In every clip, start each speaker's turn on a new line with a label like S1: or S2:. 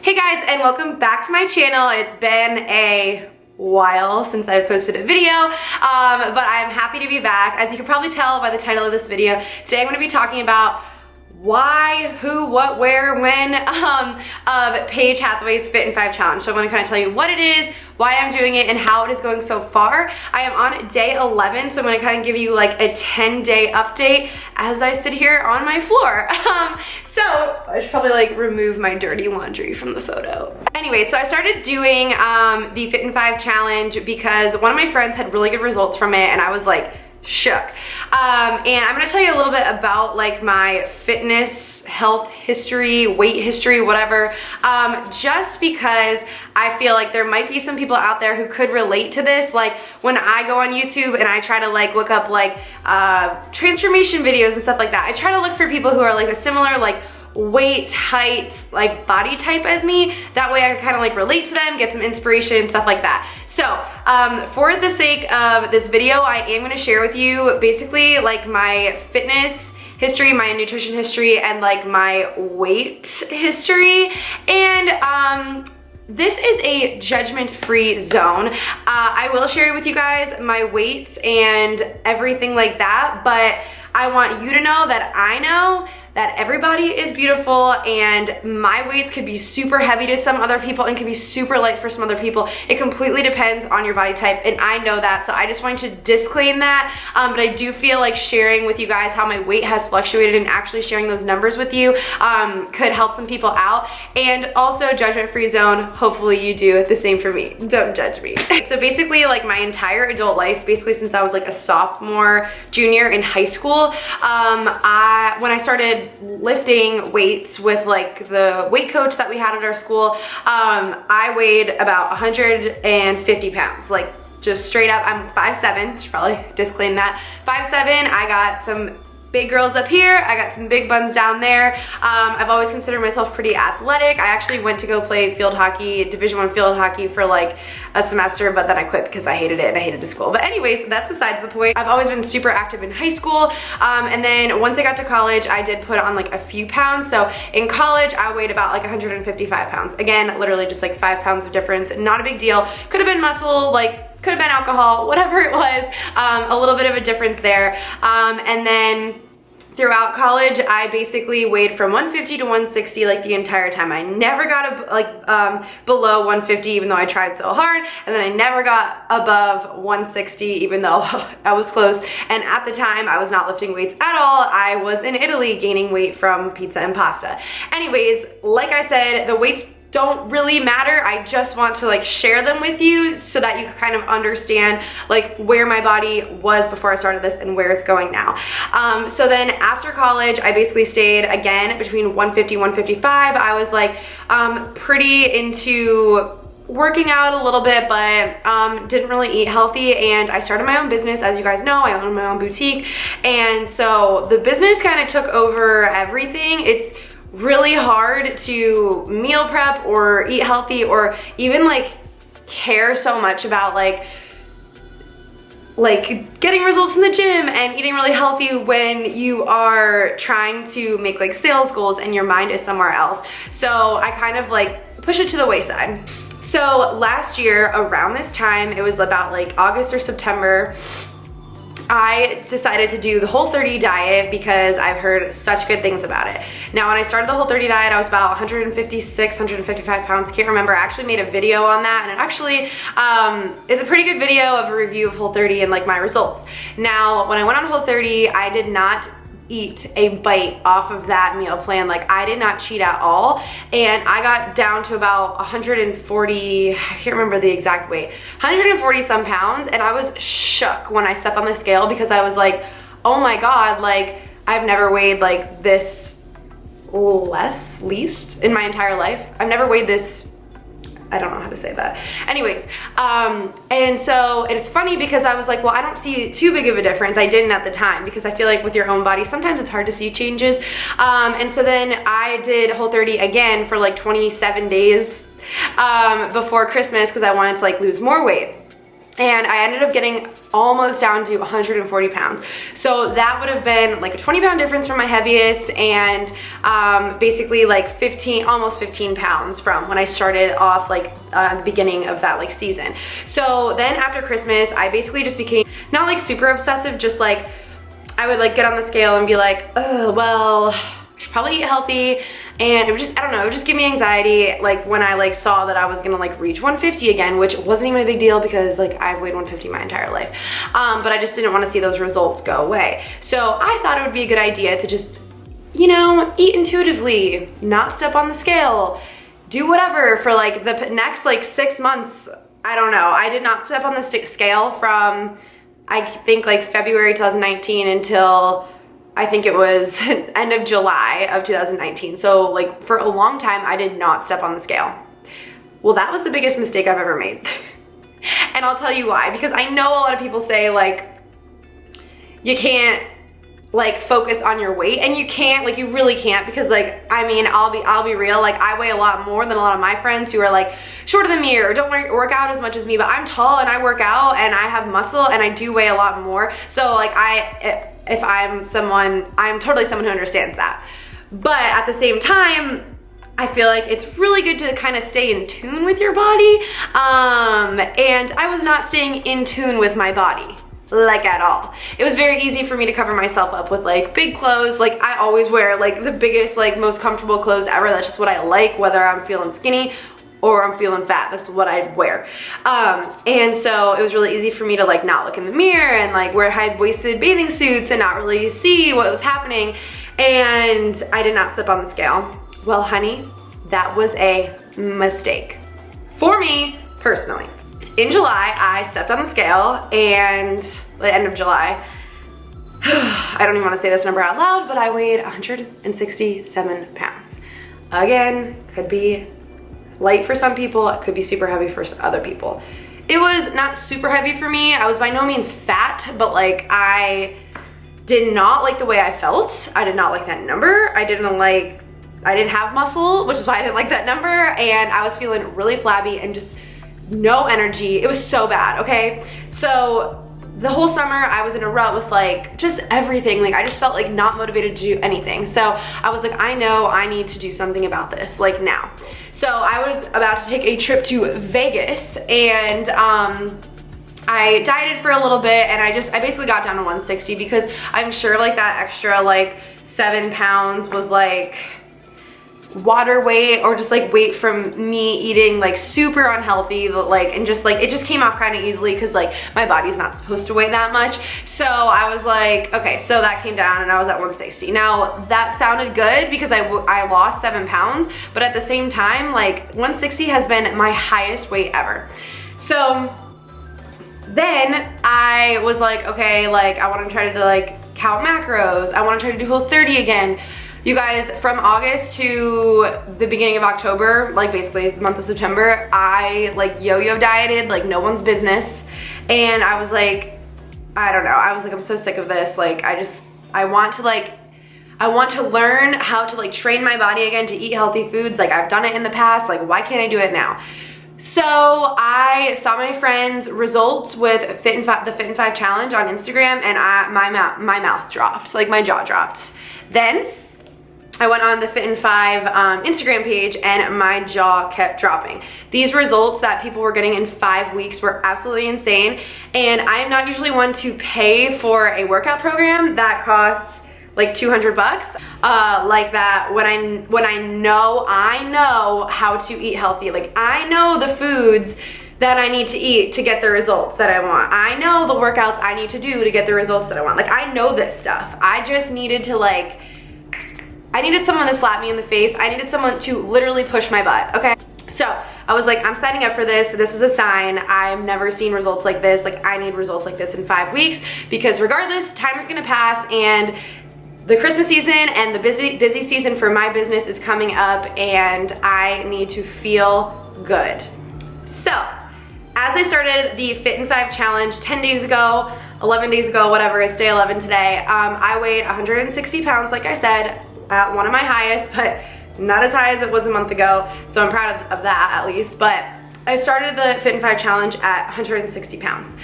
S1: Hey guys, and welcome back to my channel. It's been a while since I've posted a video, but I'm happy to be back. As you can probably tell by the title of this video, today I'm going to be talking about why, who, what, where, when of Paige Hathaway's Fit in 5 challenge. So I'm going to kind of tell you what it is, why I'm doing it, and how it is going so far. I am on day 11, so I'm going to kind of give you like a 10-day update as I sit here on my floor. So I should probably like remove my dirty laundry from the photo. Anyway, so I started doing the Fit in 5 challenge because one of my friends had really good results from it, and I was like shook. And I'm gonna tell you a little bit about like my fitness, health history, weight history, whatever, just because I feel like there might be some people out there who could relate to this. Like when I go on YouTube and I try to like look up like transformation videos and stuff like that, I try to look for people who are like a similar like weight, height, like body type as me. That way I can kind of like relate to them, get some inspiration, stuff like that. So for the sake of this video, I am going to share with you basically like my fitness history, my nutrition history, and like my weight history. And this is a judgment-free zone. I will share with you guys my weights and everything like that, but I want you to know that I know that everybody is beautiful, and my weights could be super heavy to some other people and can be super light for some other people. It completely depends on your body type, and I know that, so I just wanted to disclaim that. But I do feel like sharing with you guys how my weight has fluctuated and actually sharing those numbers with you could help some people out. And also, judgment-free zone, hopefully you do the same for me. Don't judge me. So basically, like my entire adult life, basically since I was like a sophomore, junior in high school, when I started lifting weights with like the weight coach that we had at our school, I weighed about 150 pounds, like just straight up. I'm 5'7", should probably disclaim that. 5'7", I got some big girls up here, I got some big buns down there. I've always considered myself pretty athletic. I actually went to go play field hockey, Division I field hockey for like a semester, but then I quit because I hated it and I hated the school. But anyways, that's besides the point. I've always been super active in high school, and then once I got to college, I did put on like a few pounds. So in college, I weighed about like 155 pounds. Again, literally just like 5 pounds of difference, not a big deal. Could have been muscle, like could have been alcohol, whatever it was, a little bit of a difference there. And then throughout college, I basically weighed from 150 to 160 like the entire time. I never got below 150 even though I tried so hard, and then I never got above 160 even though I was close. And at the time, I was not lifting weights at all. I was in Italy gaining weight from pizza and pasta. Anyways, like I said, the weights don't really matter. I just want to like share them with you so that you can kind of understand like where my body was before I started this and where it's going now. So then after college, I basically stayed again between 150, 155. I was like pretty into working out a little bit, but didn't really eat healthy, and I started my own business. As you guys know, I own my own boutique, and so the business kind of took over everything. It's really hard to meal prep or eat healthy or even like care so much about like getting results in the gym and eating really healthy when you are trying to make like sales goals and your mind is somewhere else. So I kind of like push it to the wayside. So last year around this time, it was about like August or September, I decided to do the Whole30 diet because I've heard such good things about it. Now, when I started the Whole30 diet, I was about 156, 155 pounds. Can't remember. I actually made a video on that, and it actually is a pretty good video of a review of Whole30 and like my results. Now, when I went on Whole30, I did not eat a bite off of that meal plan. Like I did not cheat at all, and I got down to about 140, I can't remember the exact weight, 140 some pounds, and I was shook when I stepped on the scale because I was like, oh my god, like I've never weighed like this least in my entire life. I've never weighed this, I don't know how to say that. Anyways, and so it's funny because I was like, well, I don't see too big of a difference. I didn't at the time because I feel like with your own body, sometimes it's hard to see changes. And so then I did Whole30 again for like 27 days before Christmas because I wanted to like lose more weight. and I ended up getting almost down to 140 pounds. So that would have been like a 20-pound difference from my heaviest, and basically like almost 15 pounds from when I started off like the beginning of that like season. So then after Christmas, I basically just became not like super obsessive, just like I would like get on the scale and be like, oh, well, I should probably eat healthy. And it would just, I don't know, it would just give me anxiety like when I like saw that I was gonna like reach 150 again, which wasn't even a big deal because like I've weighed 150 my entire life. But I just didn't want to see those results go away. So I thought it would be a good idea to just, you know, eat intuitively, not step on the scale, do whatever for like the next like 6 months. I don't know. I did not step on the scale from, I think like February 2019 until I think it was end of July of 2019. So like for a long time, I did not step on the scale. Well, that was the biggest mistake I've ever made. And I'll tell you why, because I know a lot of people say like, you can't like focus on your weight, and you can't, like you really can't, because like, I mean, I'll be real, like I weigh a lot more than a lot of my friends who are like shorter than me or don't work out as much as me, but I'm tall and I work out and I have muscle and I do weigh a lot more. So like if I'm totally someone who understands that. But at the same time, I feel like it's really good to kind of stay in tune with your body. And I was not staying in tune with my body, like at all. It was very easy for me to cover myself up with like big clothes. Like I always wear like the biggest, like most comfortable clothes ever. That's just what I like, whether I'm feeling skinny or I'm feeling fat. That's what I wear. And so it was really easy for me to like not look in the mirror and like wear high-waisted bathing suits and not really see what was happening. And I did not slip on the scale. Well, honey, that was a mistake for me personally. In July, I stepped on the scale, and the end of July, I don't even want to say this number out loud, but I weighed 167 pounds. Again, could be light for some people, it could be super heavy for other people. It was not super heavy for me. I was by no means fat, but like I did not like the way I felt. I did not like that number. I didn't have muscle, which is why I didn't like that number, and I was feeling really flabby and just no energy. It was so bad, okay? So the whole summer I was in a rut with like just everything. Like I just felt like not motivated to do anything. So I was like, I know I need to do something about this, like now. So I was about to take a trip to Vegas, and I dieted for a little bit, and I basically got down to 160 because I'm sure like that extra like 7 pounds was like water weight or just like weight from me eating like super unhealthy, like, and just like it just came off kind of easily because like my body's not supposed to weigh that much. So I was like, okay, so that came down and I was at 160. Now that sounded good because I lost 7 pounds, but at the same time, like 160 has been my highest weight ever. So then I was like, okay, like I want to try to like count macros. I want to try to do Whole30 again. You guys, from August to the beginning of October, like basically the month of September, I like yo-yo dieted like no one's business. And I was like, I don't know, I was like, I'm so sick of this. Like I want to learn how to like train my body again to eat healthy foods. Like I've done it in the past, like why can't I do it now? So I saw my friend's results with the Fit and 5 challenge on Instagram, and my mouth dropped, like my jaw dropped. Then I went on the Fit and 5 Instagram page, and my jaw kept dropping. These results that people were getting in 5 weeks were absolutely insane, and I am not usually one to pay for a workout program that costs like 200 bucks, like that when I know how to eat healthy. Like I know the foods that I need to eat to get the results that I want. I know the workouts I need to do to get the results that I want. Like I know this stuff. I just needed to like, I needed someone to slap me in the face. I needed someone to literally push my butt, okay? So I was like, I'm signing up for this. This is a sign. I've never seen results like this. Like I need results like this in 5 weeks, because regardless, time is gonna pass, and the Christmas season and the busy season for my business is coming up, and I need to feel good. So as I started the Fit and 5 challenge 10 days ago, 11 days ago, whatever, it's day 11 today, I weighed 160 pounds, like I said, at one of my highest, but not as high as it was a month ago. So I'm proud of that at least. But I started the Fit in 5 challenge at 160 pounds.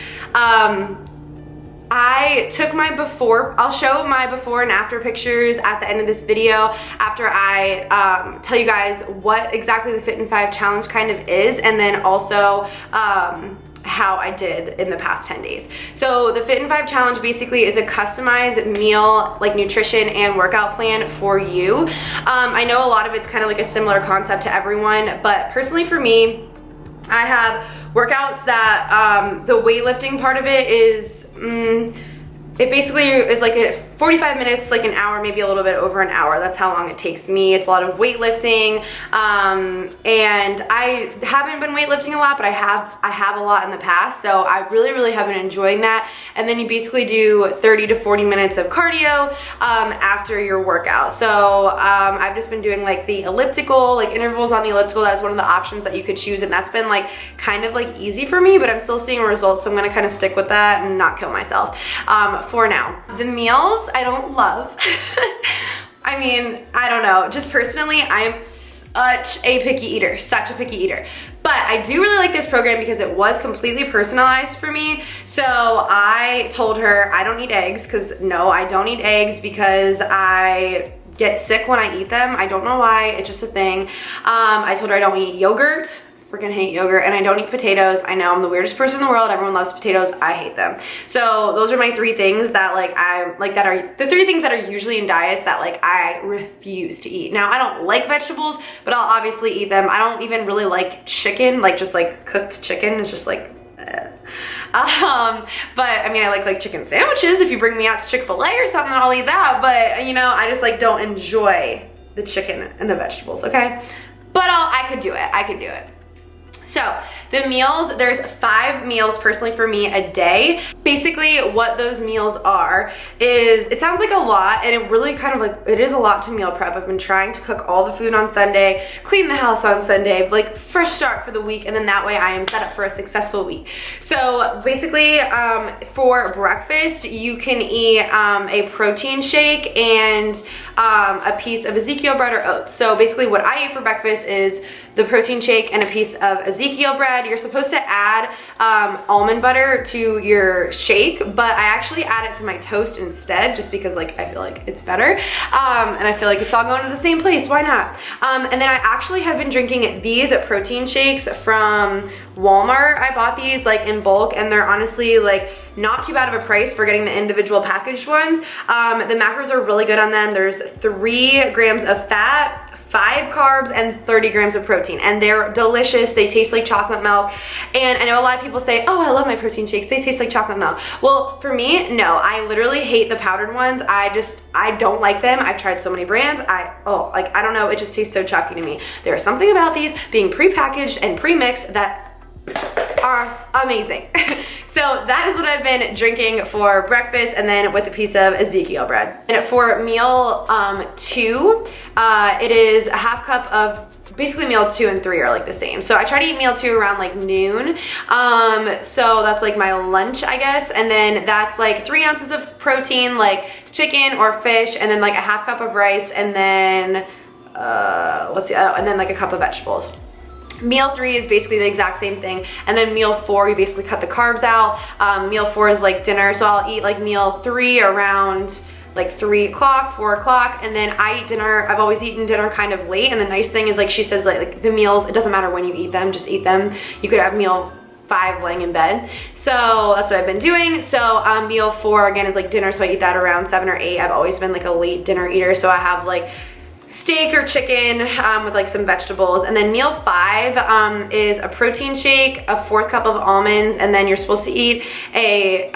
S1: I took my before, I'll show my before and after pictures at the end of this video after I tell you guys what exactly the Fit in 5 challenge kind of is, and then also how I did in the past 10 days. So the Fit in 5 challenge basically is a customized meal, like nutrition and workout plan for you. I know a lot of it's kind of like a similar concept to everyone, but personally for me, I have workouts that the weightlifting part of it is it basically is like 45 minutes, like an hour, maybe a little bit over an hour. That's how long it takes me. It's a lot of weightlifting, and I haven't been weightlifting a lot, but I have a lot in the past, so I really have been enjoying that. And then you basically do 30 to 40 minutes of cardio after your workout. So I've just been doing like the elliptical, like intervals on the elliptical. That is one of the options that you could choose, and that's been like kind of like easy for me, but I'm still seeing results, so I'm gonna kind of stick with that and not kill myself for now. The meals I don't love. I mean, I don't know, just personally, I'm such a picky eater, but I do really like this program because it was completely personalized for me. So I told her I don't eat eggs, because no, I don't eat eggs because I get sick when I eat them. I don't know why, it's just a thing. I told her I don't eat yogurt. Freaking hate yogurt, and I don't eat potatoes. I know I'm the weirdest person in the world. Everyone loves potatoes. I hate them. So those are my 3 things that like that are the 3 things that are usually in diets that like I refuse to eat. Now I don't like vegetables, but I'll obviously eat them. I don't even really like chicken, like just like cooked chicken. It's just like but I mean, I like chicken sandwiches. If you bring me out to Chick-fil-A or something, I'll eat that. But you know, I just like don't enjoy the chicken and the vegetables, okay? But I could do it. I could do it. So the meals, there's 5 meals personally for me a day. Basically what those meals are is, it sounds like a lot, and it really kind of like, it is a lot to meal prep. I've been trying to cook all the food on Sunday, clean the house on Sunday, like fresh start for the week, and then that way I am set up for a successful week. So basically for breakfast, you can eat a protein shake and a piece of Ezekiel bread or oats. So basically what I eat for breakfast is the protein shake and a piece of Ezekiel bread. You're supposed to add almond butter to your shake, but I actually add it to my toast instead, just because like I feel like it's better, and I feel like it's all going to the same place. Why not? And then I actually have been drinking these protein shakes from Walmart. I bought these like in bulk, and they're honestly like not too bad of a price for getting the individual packaged ones. The macros are really good on them. There's 3 grams of fat, 5 carbs, and 30 grams of protein, and they're delicious. They taste like chocolate milk, and I know a lot of people say, oh, I love my protein shakes, they taste like chocolate milk. Well, for me, no, I literally hate the powdered ones. I don't like them. I've tried so many brands. I don't know, it just tastes so chalky to me. There's something about these being pre-packaged and pre-mixed that are amazing. So that is what I've been drinking for breakfast, and then with a piece of Ezekiel bread. And for meal 2, it is a half cup of, basically meal 2 and 3 are like the same. So I try to eat meal 2 around like noon. So that's like my lunch, I guess. And then that's like 3 ounces of protein, like chicken or fish, and then like a half cup of rice, and then and then like a cup of vegetables. Meal 3 is basically the exact same thing, and then meal 4 you basically cut the carbs out. Meal 4 is like dinner, so I'll eat like meal 3 around like 3 o'clock, 4 o'clock, and then I eat dinner. I've always eaten dinner kind of late, and the nice thing is like she says like the meals, it doesn't matter when you eat them, just eat them. You could have meal 5 laying in bed. So that's what I've been doing. So meal 4 again is like dinner, so I eat that around 7 or 8. I've always been like a late dinner eater, so I have like steak or chicken with like some vegetables. And then meal 5 is a protein shake, a 4th cup of almonds, and then you're supposed to eat a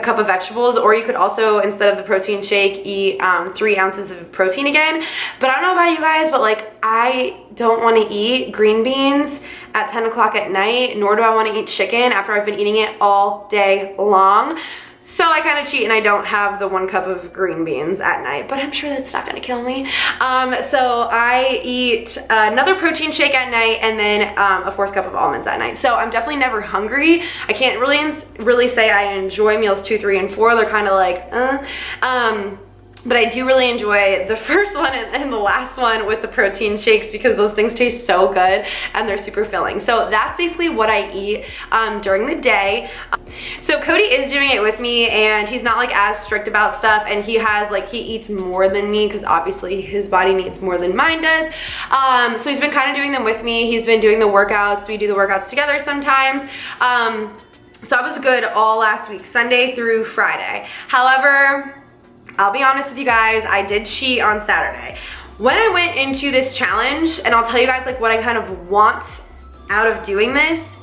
S1: cup of vegetables, or you could also, instead of the protein shake, eat 3 ounces of protein again. But I don't know about you guys, but like I don't want to eat green beans at 10 o'clock at night, nor do I want to eat chicken after I've been eating it all day long. So I kind of cheat and I don't have the 1 cup of green beans at night, but I'm sure that's not gonna kill me. So I eat another protein shake at night, and then a 4th cup of almonds at night. So I'm definitely never hungry. I can't really say I enjoy meals 2, 3, and 4. They're kind of like, But I do really enjoy the first one and the last one with the protein shakes because those things taste so good and they're super filling. So that's basically what I eat during the day. So Cody is doing it with me, and he's not like as strict about stuff, and he eats more than me because obviously his body needs more than mine does. So he's been kind of doing them with me. He's been doing the workouts. We do the workouts together sometimes. So I was good all last week, Sunday through Friday. However, I'll be honest with you guys, I did cheat on Saturday. When I went into this challenge, and I'll tell you guys like what I kind of want out of doing this.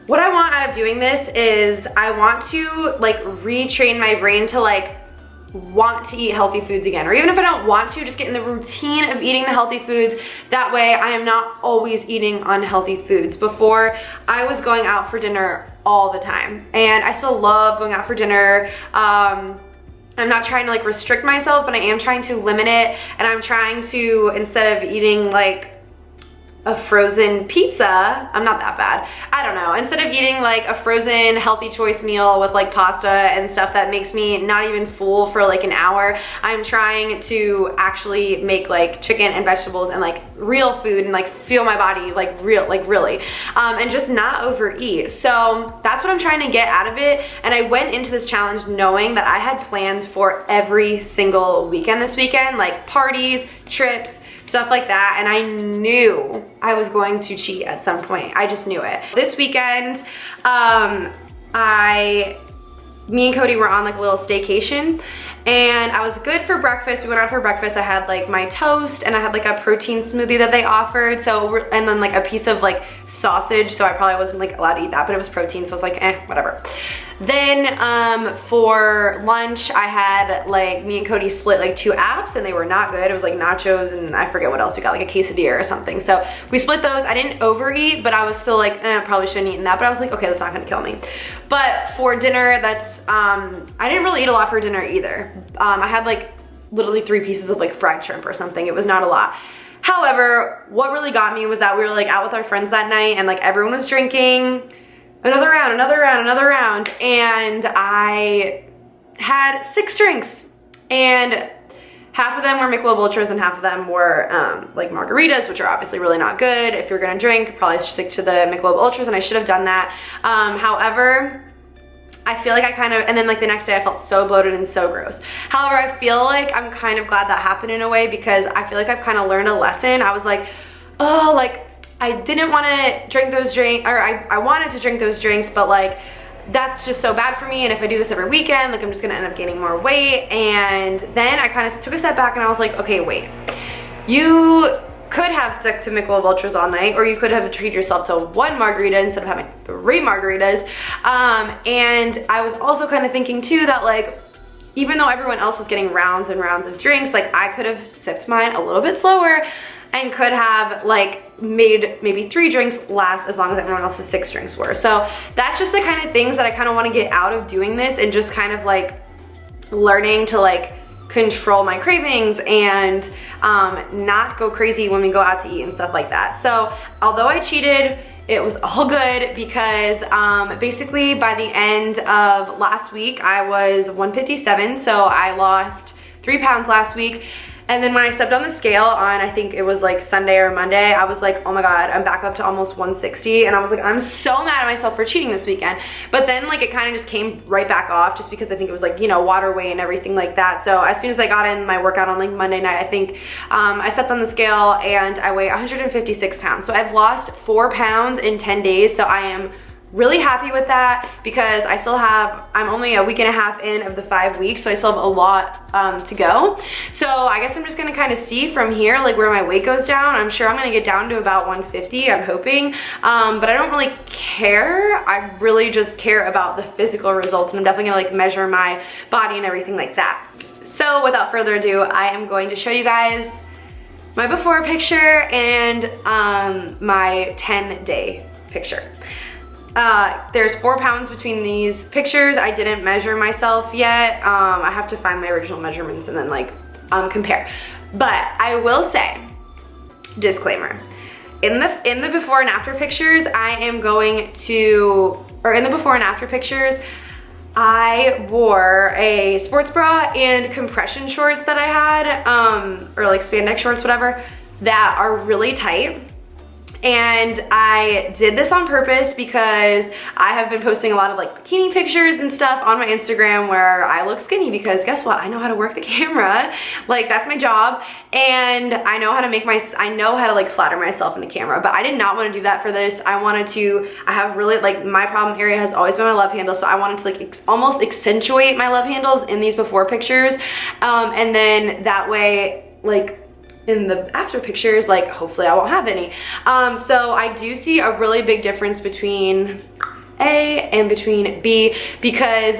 S1: What I want out of doing this is I want to like retrain my brain to like want to eat healthy foods again. Or even if I don't want to, just get in the routine of eating the healthy foods. That way I am not always eating unhealthy foods. Before, I was going out for dinner all the time, and I still love going out for dinner. I'm not trying to like restrict myself, but I am trying to limit it, and I'm trying to, instead of eating like a frozen pizza, I'm not that bad, I don't know, instead of eating like a frozen healthy choice meal with like pasta and stuff that makes me not even full for like an hour, I'm trying to actually make like chicken and vegetables and like real food and like feel my body like really, and just not overeat. So that's what I'm trying to get out of it. And I went into this challenge knowing that I had plans for every single weekend this weekend, like parties, trips, stuff like that, and I knew I was going to cheat at some point. I just knew it. This weekend, me and Cody were on like a little staycation, and I was good for breakfast. We went out for breakfast. I had like my toast, and I had like a protein smoothie that they offered, and then like a piece of like sausage, so I probably wasn't like allowed to eat that, but it was protein, so I was like, whatever. Then for lunch, I had like, me and Cody split like 2 apps, and they were not good. It was like nachos, and I forget what else we got, like a quesadilla or something. So we split those. I didn't overeat, but I was still like, probably shouldn't eat that, but I was like, okay, that's not gonna kill me. But for dinner, I didn't really eat a lot for dinner either. I had like literally 3 pieces of like fried shrimp or something. It was not a lot. However, what really got me was that we were like out with our friends that night, and like everyone was drinking. Another round, and I had 6 drinks, and half of them were Michelob Ultras and half of them were like margaritas, which are obviously really not good. If you're gonna drink, probably stick to the Michelob Ultras, and I should have done that. However, I feel like and then like the next day I felt so bloated and so gross. However, I feel like I'm kind of glad that happened in a way, because I feel like I've kind of learned a lesson. I was like, oh, like I didn't want to drink those drinks, or I wanted to drink those drinks, but like that's just so bad for me, and if I do this every weekend, like I'm just gonna end up gaining more weight. And then I kind of took a step back and I was like, okay, wait, you could have stuck to Michelob Ultras all night, or you could have treated yourself to 1 margarita instead of having 3 margaritas. And I was also kind of thinking too that like, even though everyone else was getting rounds and rounds of drinks, like I could have sipped mine a little bit slower and could have like made maybe 3 drinks last as long as everyone else's 6 drinks were. So that's just the kind of things that I kind of want to get out of doing this, and just kind of like learning to like control my cravings and not go crazy when we go out to eat and stuff like that. So although I cheated, it was all good, because basically by the end of last week I was 157, so I lost 3 pounds last week. And then when I stepped on the scale on, I think it was like Sunday or Monday, I was like, oh my God, I'm back up to almost 160. And I was like, I'm so mad at myself for cheating this weekend. But then like it kind of just came right back off, just because I think it was like, you know, water weight and everything like that. So as soon as I got in my workout on like Monday night, I think I stepped on the scale and I weigh 156 pounds. So I've lost 4 pounds in 10 days. So I am really happy with that, because I'm only a week and a half in of the 5 weeks, so I still have a lot to go. So I guess I'm just gonna kind of see from here like where my weight goes down. I'm sure I'm gonna get down to about 150, I'm hoping, but I don't really care. I really just care about the physical results, and I'm definitely gonna like measure my body and everything like that. So without further ado, I am going to show you guys my before picture and my 10-day picture. There's 4 pounds between these pictures. I didn't measure myself yet. I have to find my original measurements and then like compare. But I will say, disclaimer, in the before and after pictures, in the before and after pictures, I wore a sports bra and compression shorts that I had, or like spandex shorts, whatever, that are really tight. And I did this on purpose because I have been posting a lot of like bikini pictures and stuff on my Instagram where I look skinny, because guess what? I know how to work the camera. Like, that's my job. And I know how to I know how to like flatter myself in the camera, but I did not want to do that for this. I have really, like, my problem area has always been my love handle. So I wanted to like almost accentuate my love handles in these before pictures. And then that way, like, in the after pictures, like, hopefully I won't have any. So I do see a really big difference between A and between B, because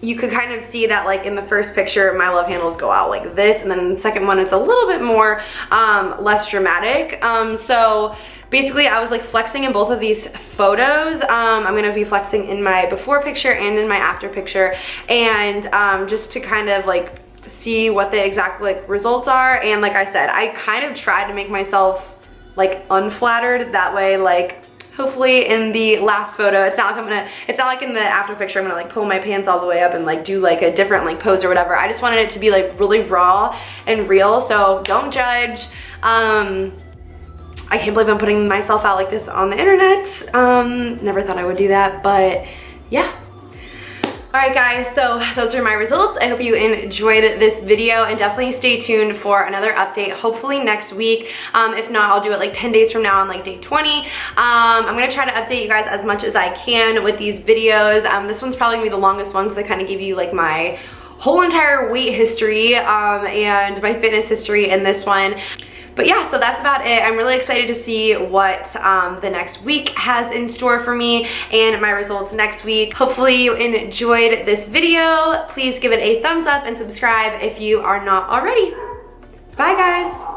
S1: you could kind of see that, like, in the first picture my love handles go out like this, and then the second one it's a little bit more less dramatic. So basically I was like flexing in both of these photos. I'm gonna be flexing in my before picture and in my after picture, and just to kind of like see what the exact like results are. And like I said, I kind of tried to make myself like unflattered, that way, like, hopefully in the last photo, it's not like in the after picture I'm gonna like pull my pants all the way up and like do like a different like pose or whatever. I just wanted it to be like really raw and real, so don't judge. I can't believe I'm putting myself out like this on the internet. Never thought I would do that, but yeah. Alright guys, so those are my results. I hope you enjoyed this video, and definitely stay tuned for another update, hopefully next week. If not, I'll do it like 10 days from now on like day 20. I'm going to try to update you guys as much as I can with these videos. This one's probably going to be the longest one because I kind of give you like my whole entire weight history and my fitness history in this one. But yeah, so that's about it. I'm really excited to see what the next week has in store for me and my results next week. Hopefully you enjoyed this video. Please give it a thumbs up and subscribe if you are not already. Bye guys.